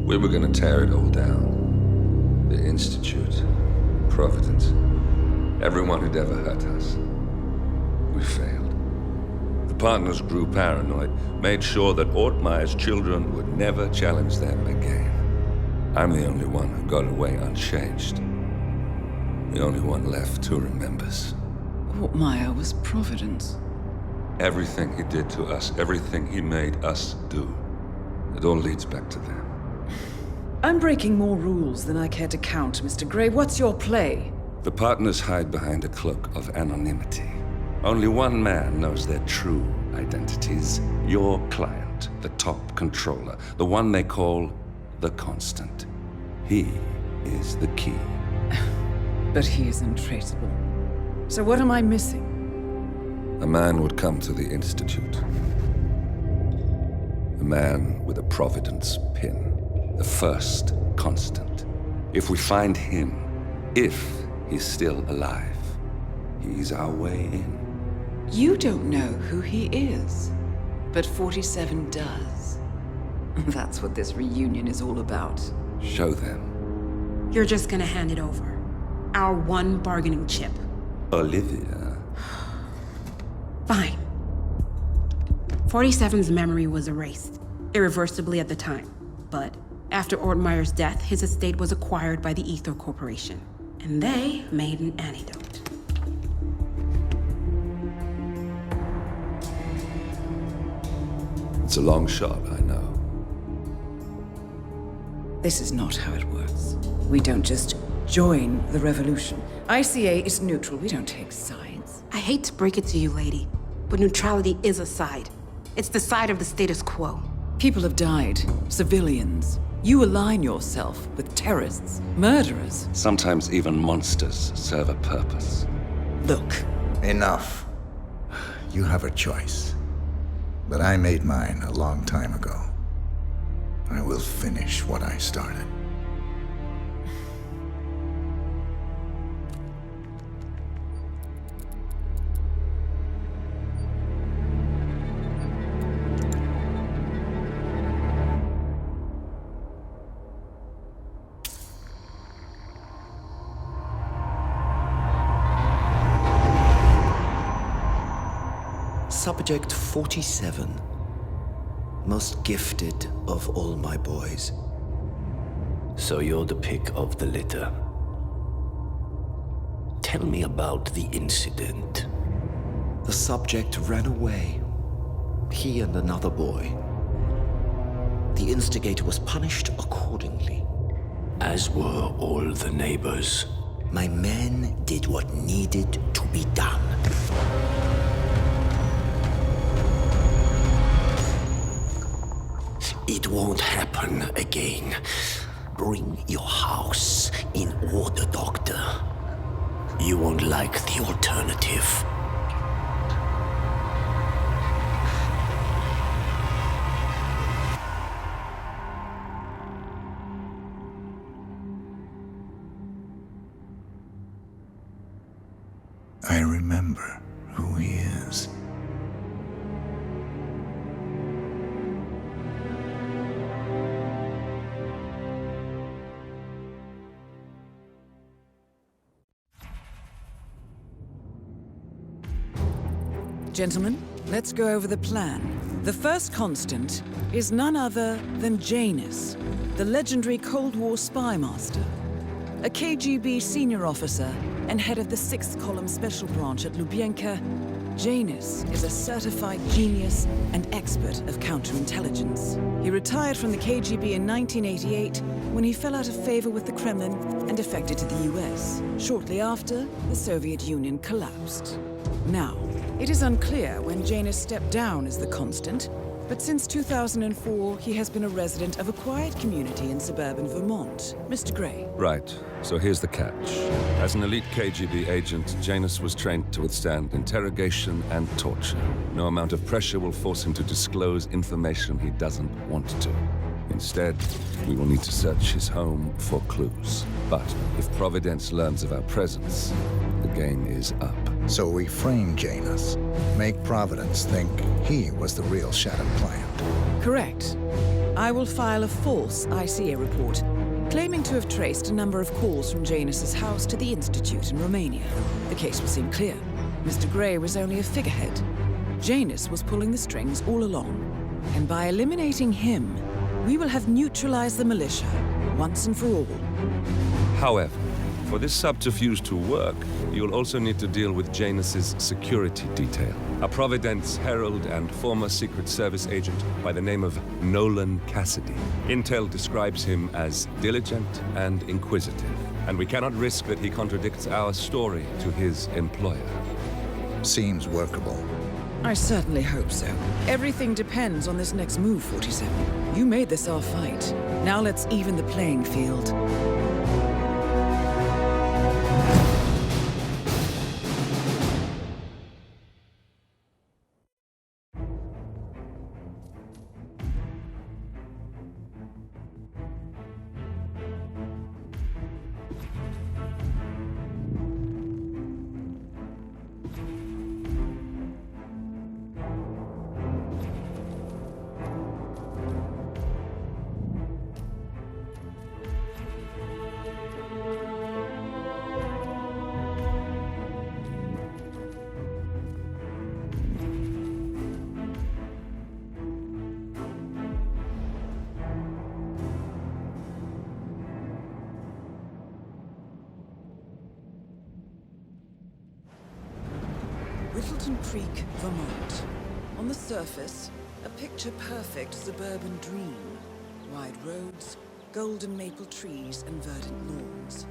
We were gonna tear it all down. The Institute, Providence, everyone who'd ever hurt us. We failed. The partners grew paranoid, made sure that Ortmeyer's children would never challenge them again. I'm the only one who got away unchanged. The only one left who remembers. Ortmeyer was Providence. Everything he did to us, everything he made us do, it all leads back to them. I'm breaking more rules than I care to count, Mr. Gray. What's your play? The partners hide behind a cloak of anonymity. Only one man knows their true identities. Your client, the top controller, the one they call the Constant. He is the key. But he is untraceable. So what am I missing? A man would come to the Institute. A man with a Providence pin. The first Constant. If we find him, if he's still alive, he's our way in. You don't know who he is, but 47 does. That's what this reunion is all about. Show them. You're just gonna hand it over. Our one bargaining chip. Olivia. Fine. 47's memory was erased, irreversibly at the time. But after Ortmeyer's death, his estate was acquired by the Ether Corporation. And they made an antidote. It's a long shot, I know. This is not how it works. We don't just join the revolution. ICA is neutral. We don't take sides. I hate to break it to you, lady, but neutrality is a side. It's the side of the status quo. People have died. Civilians. You align yourself with terrorists, murderers. Sometimes even monsters serve a purpose. Look. Enough. You have a choice. But I made mine a long time ago. I will finish what I started. Subject 47. Most gifted of all my boys. So you're the pick of the litter. Tell me about the incident. The subject ran away. He and another boy. The instigator was punished accordingly. As were all the neighbors. My men did what needed to be done. It won't happen again. Bring your house in order, Doctor. You won't like the alternative. I remember who he is. Gentlemen, let's go over the plan. The first Constant is none other than Janus, the legendary Cold War spy master, a KGB senior officer and head of the 6th Column Special Branch at Lubyanka. Janus is a certified genius and expert of counterintelligence. He retired from the KGB in 1988 when he fell out of favor with the Kremlin and defected to the US. Shortly after, the Soviet Union collapsed. Now, it is unclear when Janus stepped down as the Constant, but since 2004, he has been a resident of a quiet community in suburban Vermont. Mr. Gray. Right, so here's the catch. As an elite KGB agent, Janus was trained to withstand interrogation and torture. No amount of pressure will force him to disclose information he doesn't want to. Instead, we will need to search his home for clues. But if Providence learns of our presence, the game is up. So we frame Janus, make Providence think he was the real Shattered client. Correct. I will file a false ICA report, claiming to have traced a number of calls from Janus's house to the Institute in Romania. The case will seem clear. Mr. Gray was only a figurehead. Janus was pulling the strings all along. And by eliminating him, we will have neutralized the militia, once and for all. However, for this subterfuge to work, you'll also need to deal with Janus's security detail. A Providence herald and former Secret Service agent by the name of Nolan Cassidy. Intel describes him as diligent and inquisitive, and we cannot risk that he contradicts our story to his employer. Seems workable. I certainly hope so. Everything depends on this next move, 47. You made this our fight. Now let's even the playing field. Whittleton Creek, Vermont. On the surface, a picture-perfect suburban dream. Wide roads, golden maple trees, and verdant lawns.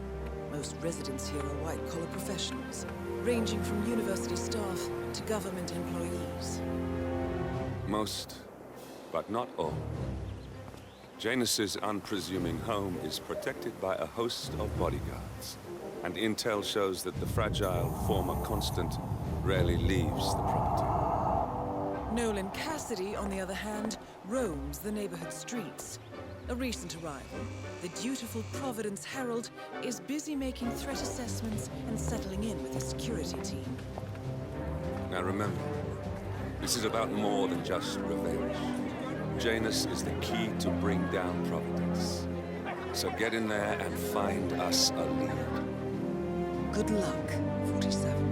Most residents here are white-collar professionals, ranging from university staff to government employees. Most, but not all. Janus's unpresuming home is protected by a host of bodyguards, and intel shows that the fragile former Constant rarely leaves the property. Nolan Cassidy, on the other hand, roams the neighborhood streets. A recent arrival, the dutiful Providence Herald is busy making threat assessments and settling in with his security team. Now remember, this is about more than just revenge. Janus is the key to bring down Providence. So get in there and find us a lead. Good luck, 47.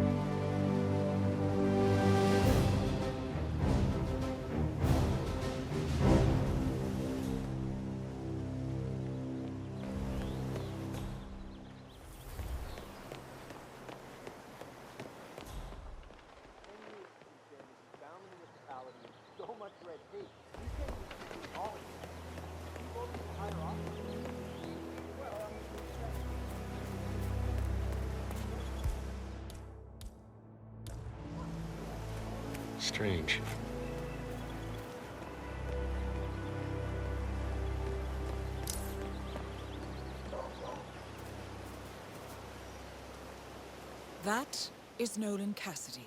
Strange. That is Nolan Cassidy,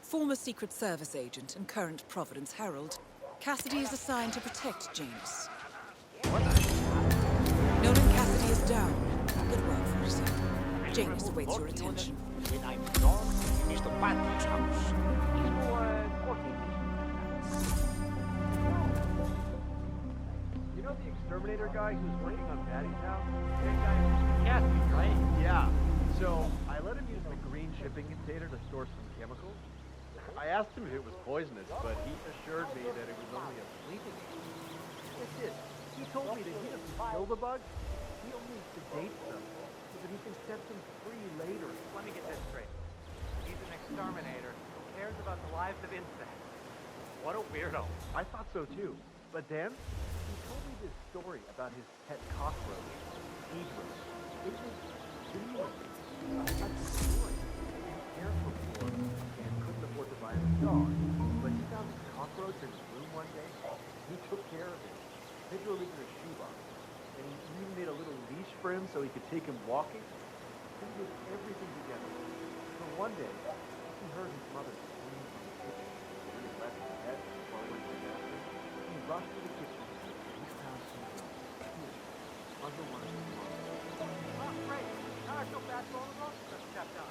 former Secret Service agent and current Providence Herald. Cassidy is assigned to protect Janus. Nolan Cassidy is down. Good work, 47. Janus awaits your attention. When I'm gone, Mr. Patton's house. He's more courtly. You know the exterminator guy who's working on Patty's house? Cassidy, right? Yeah. So I let him use the green shipping container to store some chemicals. I asked him if it was poisonous, but he assured me that it was only a fleeting. What's this? He told me that he doesn't kill the bugs. He only sedates them so that he can set them free later. Let me get this straight. He's an exterminator who cares about the lives of insects. What a weirdo. I thought so too. But then, he told me this story about his pet cockroach, Idris. It was genuine. A story. He didn't care for poor and couldn't afford to buy him a dog. But he found this cockroach in his room one day. He took care of it. Literally in a shoebox. And he even made a little leash for him so he could take him walking. He did everything together. So one day, he heard his mother scream from the kitchen. He had left his bed while he went to the bathroom. He rushed to the kitchen and he found some tears under one of his clothes. Oh, great. Now I feel bad for all the roses I've stepped on.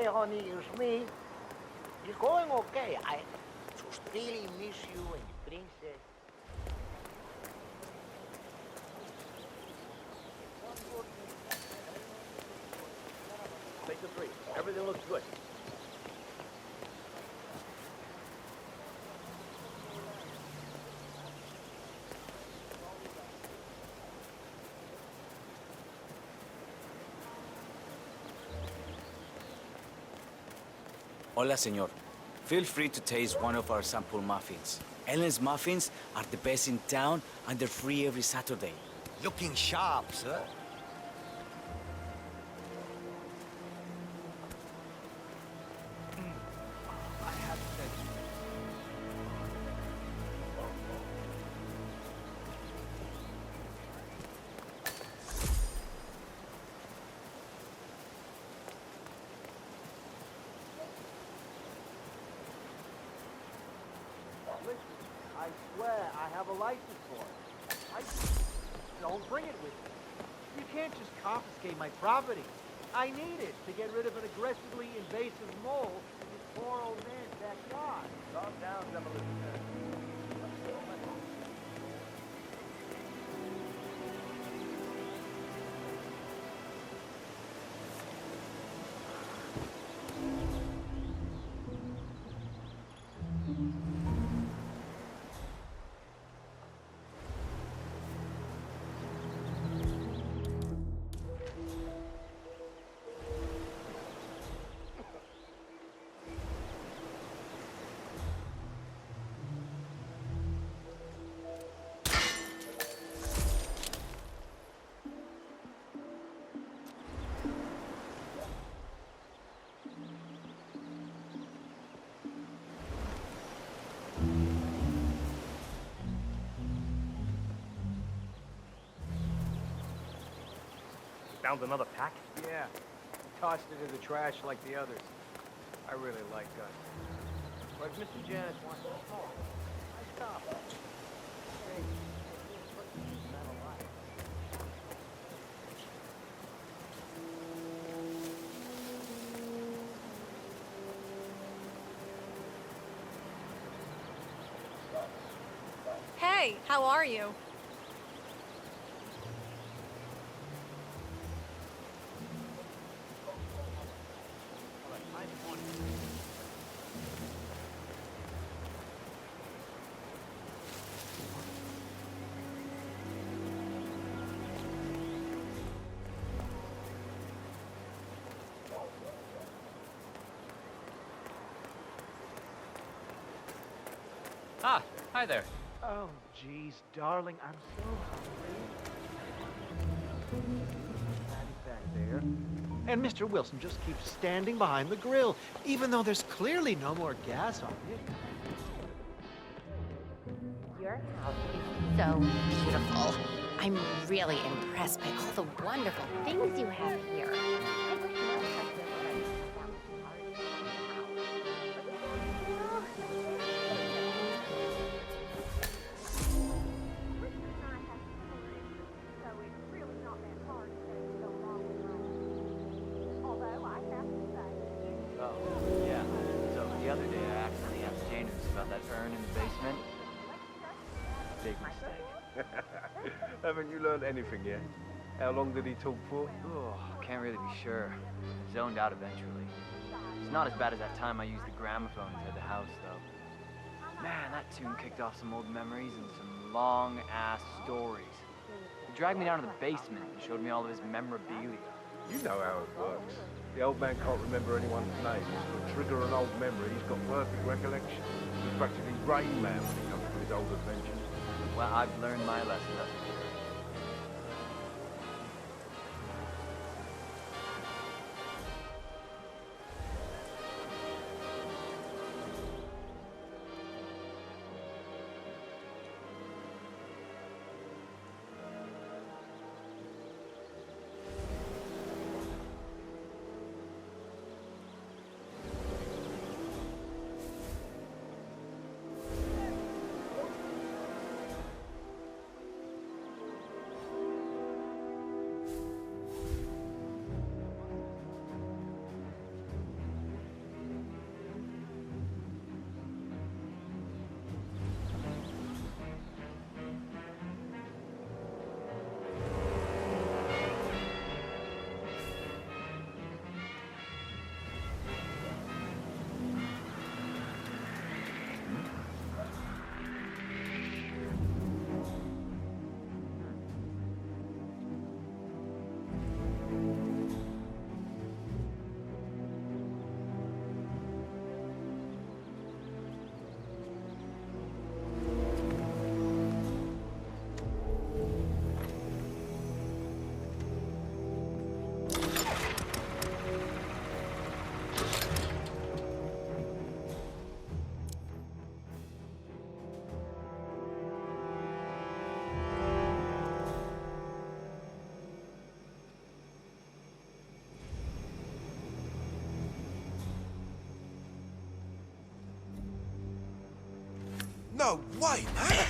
Hey, honey, it's me. It's going okay. I just really miss you and your princess. Take the 3. Everything looks good. Hola, señor. Feel free to taste one of our sample muffins. Ellen's muffins are the best in town, and they're free every Saturday. Looking sharp, sir. Listen, I swear I have a license for it. Don't bring it with you. You can't just confiscate my property. I need it to get rid of an aggressively invasive mole in this poor old man's backyard. Calm down, demolition man. Found another pack? Yeah. Tossed it in the trash like the others. I really like guns. But if Mr. Janice wants to smoke, I stop. Hey, not alive. Hey, how are you? Ah, hi there. Oh, geez, darling, I'm so hungry. Patty back there. And Mr. Wilson just keeps standing behind the grill, even though there's clearly no more gas on it. Your house is so beautiful. I'm really impressed by all the wonderful things you have here. I wish my husband would have found some art in my house. Oh, yeah. So the other day I accidentally asked Janus about that urn in the basement. Big mistake. Haven't you learned anything yet? How long did he talk for? Oh, can't really be sure. Zoned out eventually. It's not as bad as that time I used the gramophone inside the house, though. Man, that tune kicked off some old memories and some long-ass stories. He dragged me down to the basement and showed me all of his memorabilia. You know how it works. The old man can't remember anyone's name. To trigger an old memory, he's got perfect recollection. He's practically Rain Man when it comes to his old adventures. Well, I've learned my lesson, that's for sure. No way, man!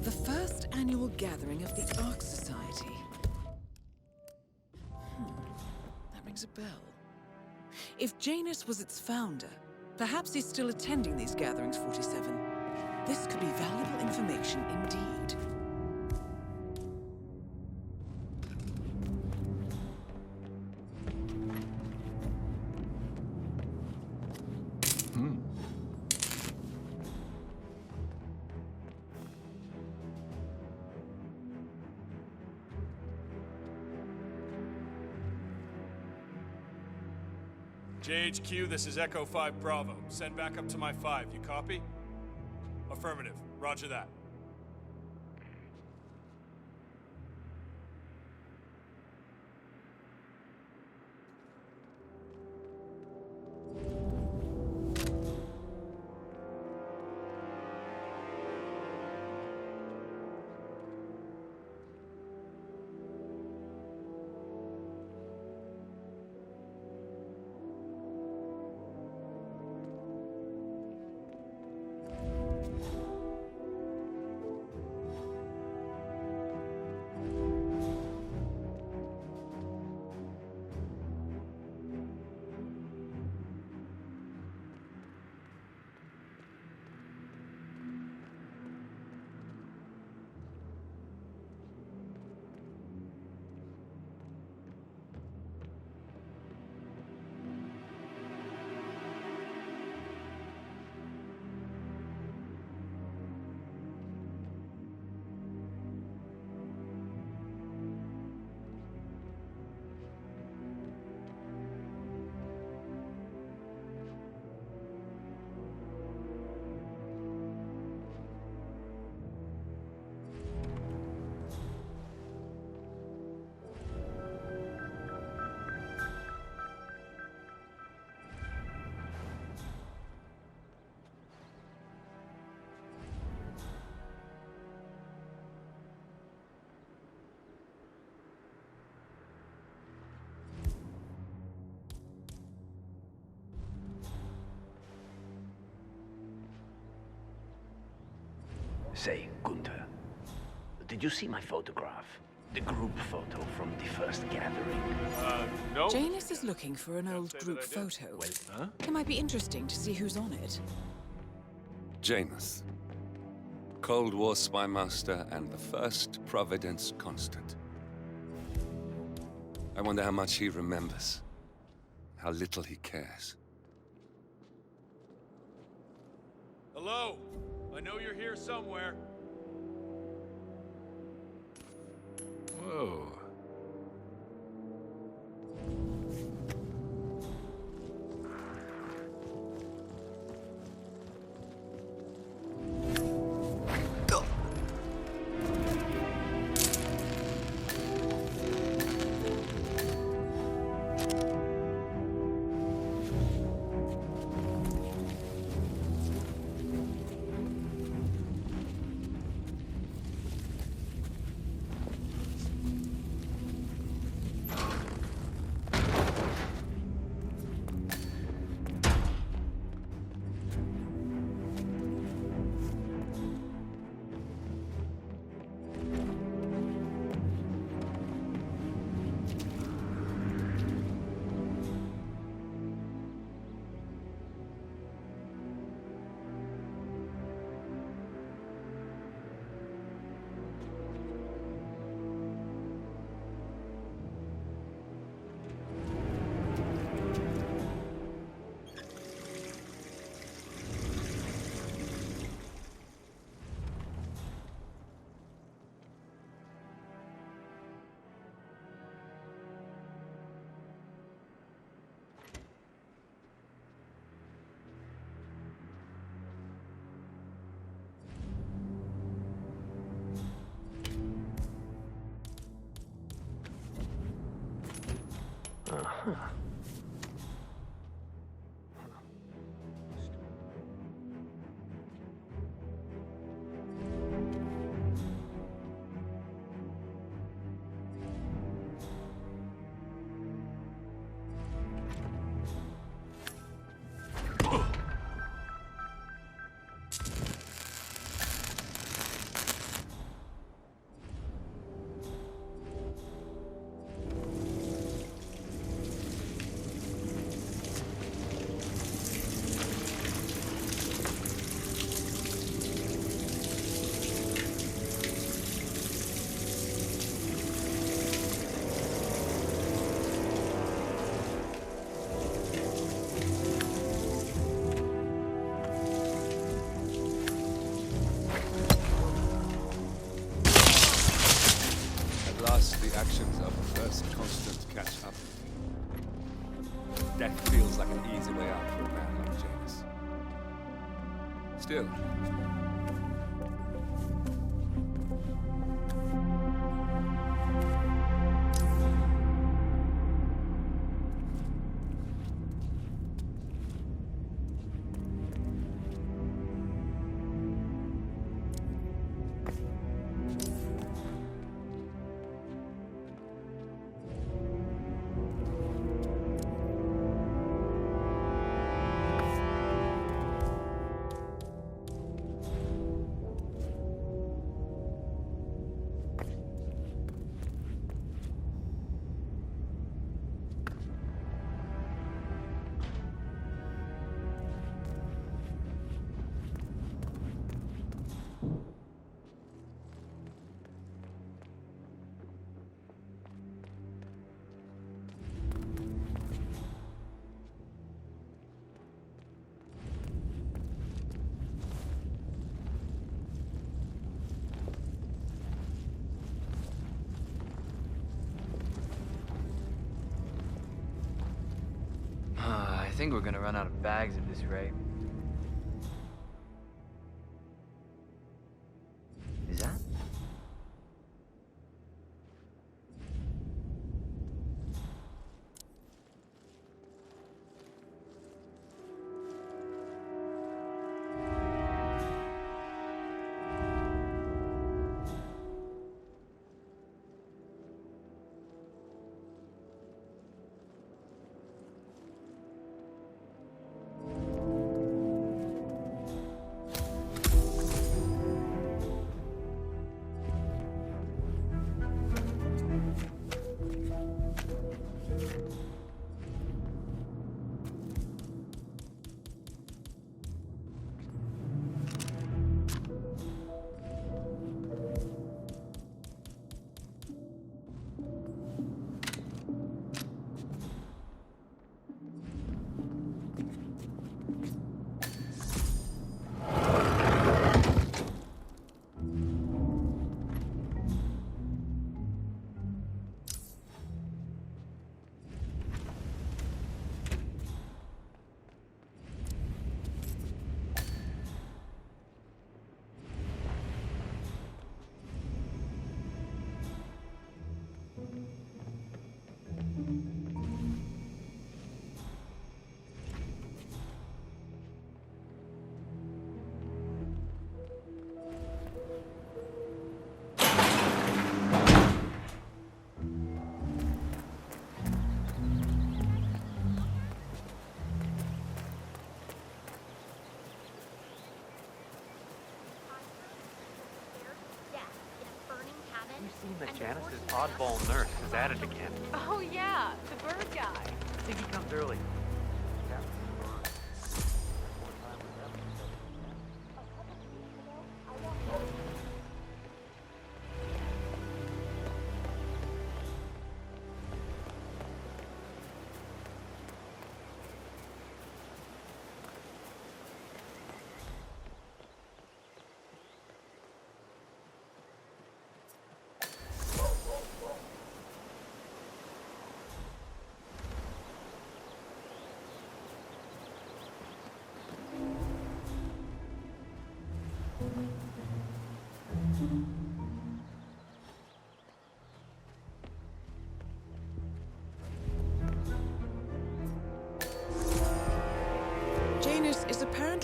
The first annual gathering of the Ark Society. That rings a bell. If Janus was its founder, perhaps he's still attending these gatherings, 47. This could be valuable information indeed. JHQ, this is Echo 5 Bravo. Send back up to my 5. You copy? Affirmative. Roger that. Say, Gunther, did you see my photograph? The group photo from the first gathering? No. Janus is looking for an old group photo. Huh? It might be interesting to see who's on it. Janus. Cold War spy master and the first Providence constant. I wonder how much he remembers. How little he cares. Hello? I know you're here somewhere. Whoa. Uh-huh. The actions of the first constant catch up. Death feels like an easy way out for a man like Janus. Still, I think we're gonna run out of bags at this rate. Is that? That Janice's oddball nurse is at it again. Oh yeah, the bird guy. I think he comes early.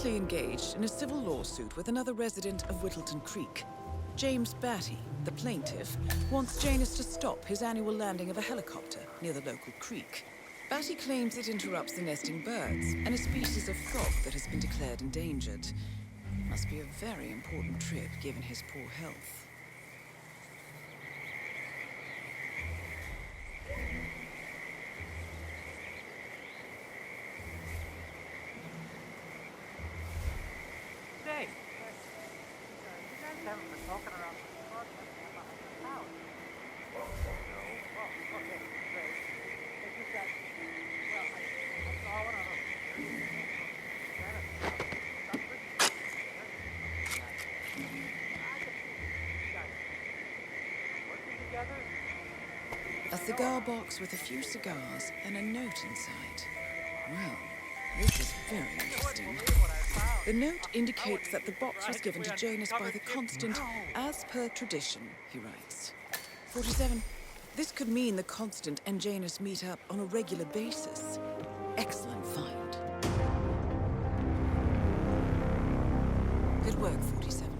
currently engaged in a civil lawsuit with another resident of Whittleton Creek. James Batty, the plaintiff, wants Janus to stop his annual landing of a helicopter near the local creek. Batty claims it interrupts the nesting birds and a species of frog that has been declared endangered. Must be a very important trip given his poor health. Say, you guys haven't been talking around the apartment about the house. No. Oh, okay, great. It's just that, well, I saw one of those serious things from Janet. Working together? A cigar box with a few cigars and a note inside. Well, this is very interesting. The note indicates that the box was given to Janus by the Constant, as per tradition, he writes. 47. This could mean the Constant and Janus meet up on a regular basis. Excellent find. Good work, 47.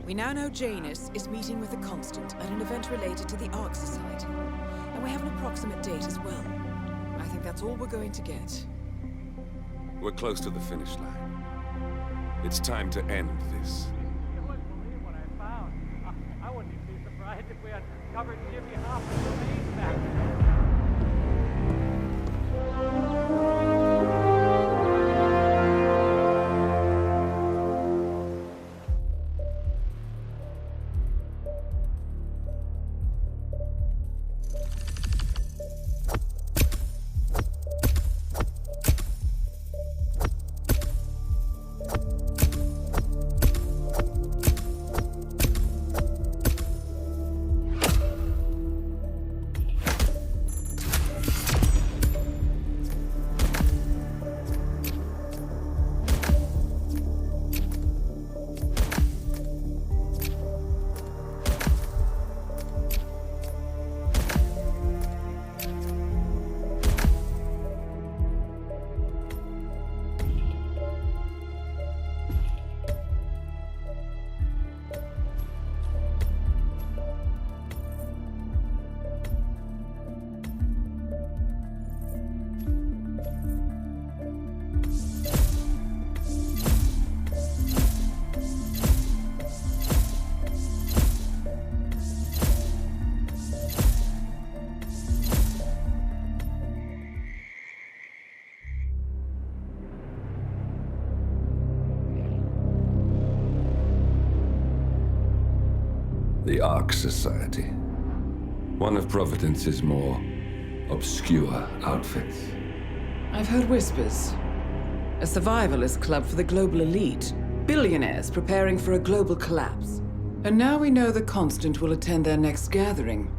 We now know Janus is meeting with the Constant at an event related to the Ark Society. And we have an approximate date as well. I think that's all we're going to get. We're close to the finish line. It's time to end this. You wouldn't believe what I found. I wouldn't even be surprised if we uncovered Jimmy Hoffa's remains back there. The Ark Society. One of Providence's more obscure outfits. I've heard whispers. A survivalist club for the global elite. Billionaires preparing for a global collapse. And now we know the Constant will attend their next gathering.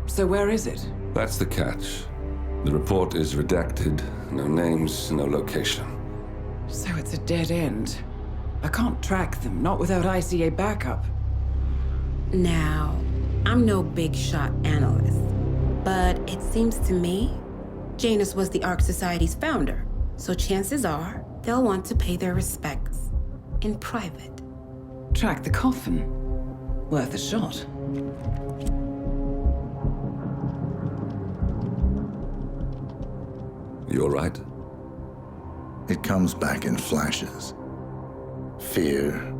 So where is it? That's the catch. The report is redacted. No names, no location. So it's a dead end. I can't track them, not without ICA backup. Now, I'm no big shot analyst, but it seems to me Janus was the Ark Society's founder, so chances are they'll want to pay their respects in private. Track the coffin. Worth a shot. You all right? It comes back in flashes. Fear,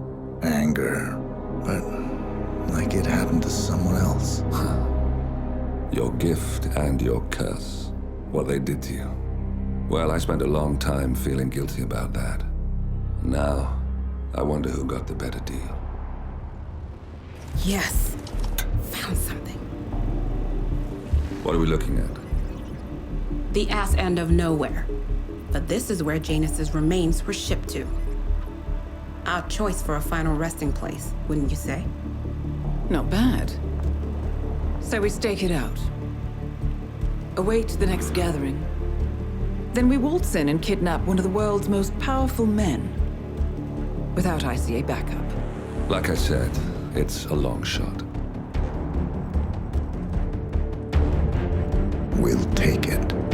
anger, but like it happened to someone else. Your gift and your curse. What they did to you. Well, I spent a long time feeling guilty about that. Now, I wonder who got the better deal. Yes. Found something. What are we looking at? The ass end of nowhere. But this is where Janus's remains were shipped to. Our choice for a final resting place, wouldn't you say? Not bad. So we stake it out. Await the next gathering. Then we waltz in and kidnap one of the world's most powerful men. Without ICA backup. Like I said, it's a long shot. We'll take it.